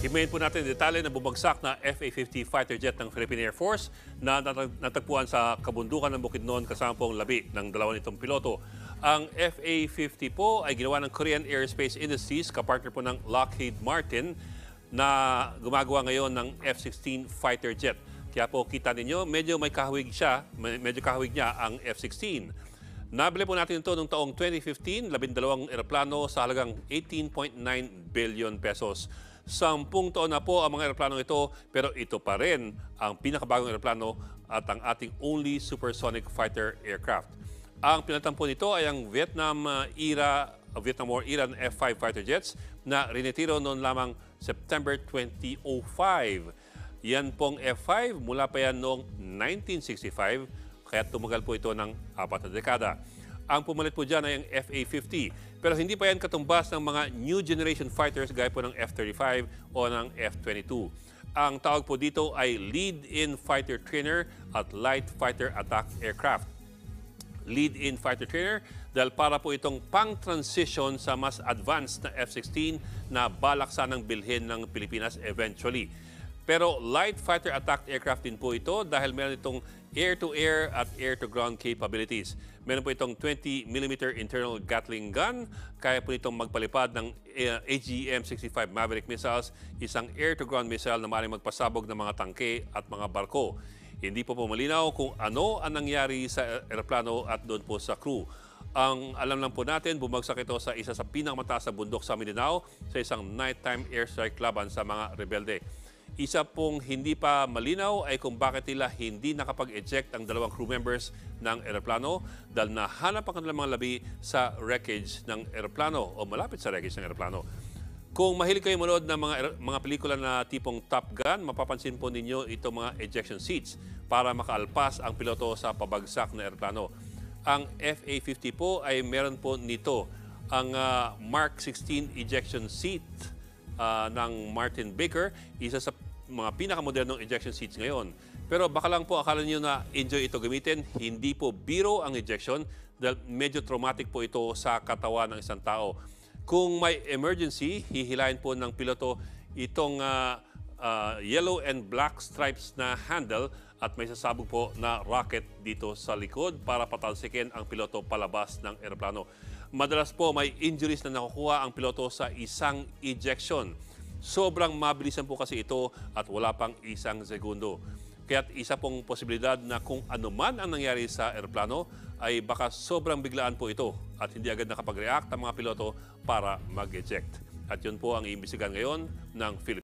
Himayin po natin detalye na bumagsak na FA-50 fighter jet ng Philippine Air Force na natagpuan sa kabundukan ng Bukidnon kasama pong labi ng dalawa nitong piloto. Ang FA-50 po ay ginawa ng Korean Aerospace Industries, kapartner po ng Lockheed Martin, na gumagawa ngayon ng F-16 fighter jet. Kaya po kita ninyo, medyo may kahawig siya, medyo kahawig niya ang F-16. Nabili po natin ito noong taong 2015, 12 eroplano sa halagang 18.9 billion pesos. 10 taon na po ang mga eroplanong ito, pero ito pa rin ang pinakabagong eroplano at ang ating only supersonic fighter aircraft. Ang pinatampo nito ay ang Vietnam War era F-5 fighter jets na rinitiro noon lamang September 2005. Yan pong F-5 mula pa yan noong 1965, kaya tumagal po ito ng 4 na dekada. Ang pumalit po dyan ay ang FA-50. Pero hindi pa yan katumbas ng mga new generation fighters gaya po ng F-35 o ng F-22. Ang tawag po dito ay Lead-in Fighter Trainer at Light Fighter Attack Aircraft. Lead-in Fighter Trainer dahil para po itong pang-transition sa mas advanced na F-16 na balak sanang bilhin ng Pilipinas eventually. Pero Light Fighter Attack Aircraft din po ito dahil meron itong air-to-air at air-to-ground capabilities. Meron po itong 20mm internal Gatling gun, kaya po itong magpalipad ng AGM-65 Maverick missiles, isang air-to-ground missile na maaaring magpasabog ng mga tangke at mga barko. Hindi po malinaw kung ano ang nangyari sa eroplano at doon po sa crew. Ang alam lang po natin, bumagsak ito sa isa sa pinakamataas na bundok sa Mindanao sa isang nighttime airstrike laban sa mga rebelde. Isa pong hindi pa malinaw ay kung bakit nila hindi nakapag-eject ang dalawang crew members ng eroplano dahil nahanap ang kanilang mga labi sa wreckage ng eroplano o malapit sa wreckage ng eroplano. Kung mahilig kayo manood ng mga pelikula na tipong Top Gun, mapapansin po ninyo itong mga ejection seats para makaalpas ang piloto sa pabagsak na eroplano. Ang FA-50 po ay meron po nito ang Mark 16 ejection seat ng Martin Baker, isa sa mga pinakamodernong ejection seats ngayon. Pero baka lang po akala niyo na enjoy ito gamitin. Hindi po biro ang ejection dahil medyo traumatic po ito sa katawan ng isang tao. Kung may emergency, hihilahin po ng piloto itong yellow and black stripes na handle at may sasabog po na rocket dito sa likod para patalsikin ang piloto palabas ng eroplano. Madalas po may injuries na nakukuha ang piloto sa isang ejection. Sobrang mabilisan po kasi ito at wala pang isang segundo. Kaya't isa pong posibilidad na kung ano man ang nangyari sa eroplano ay baka sobrang biglaan po ito at hindi agad nakapag-react ang mga piloto para mag-eject. At yun po ang iimbestigahan ngayon ng Philippines.